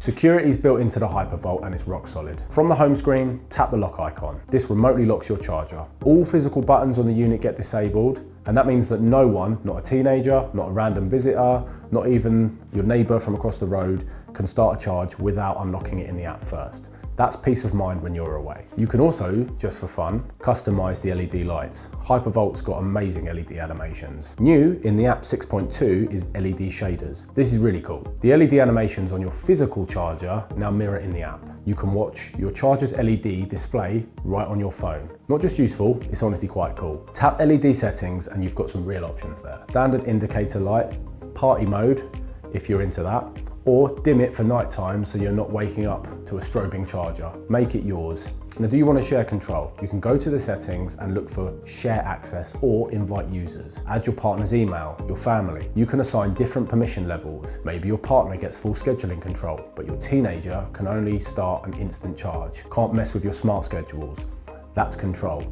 Security is built into the Hypervolt and it's rock solid. From the home screen, tap the lock icon. This remotely locks your charger. All physical buttons on the unit get disabled, and that means that no one, not a teenager, not a random visitor, not even your neighbour from across the road, can start a charge without unlocking it in the app first. That's peace of mind when you're away. You can also, just for fun, customize the LED lights. Hypervolt's got amazing LED animations. New in the app 6.2 is LED shaders. This is really cool. The LED animations on your physical charger now mirror in the app. You can watch your charger's LED display right on your phone. Not just useful, it's honestly quite cool. Tap LED settings and you've got some real options there. Standard indicator light, party mode, if you're into that, or dim it for nighttime so you're not waking up to a strobing charger. Make it yours. Now, do you want to share control? You can go to the settings and look for share access or invite users. Add your partner's email, your family. You can assign different permission levels. Maybe your partner gets full scheduling control, but your teenager can only start an instant charge. Can't mess with your smart schedules. That's control.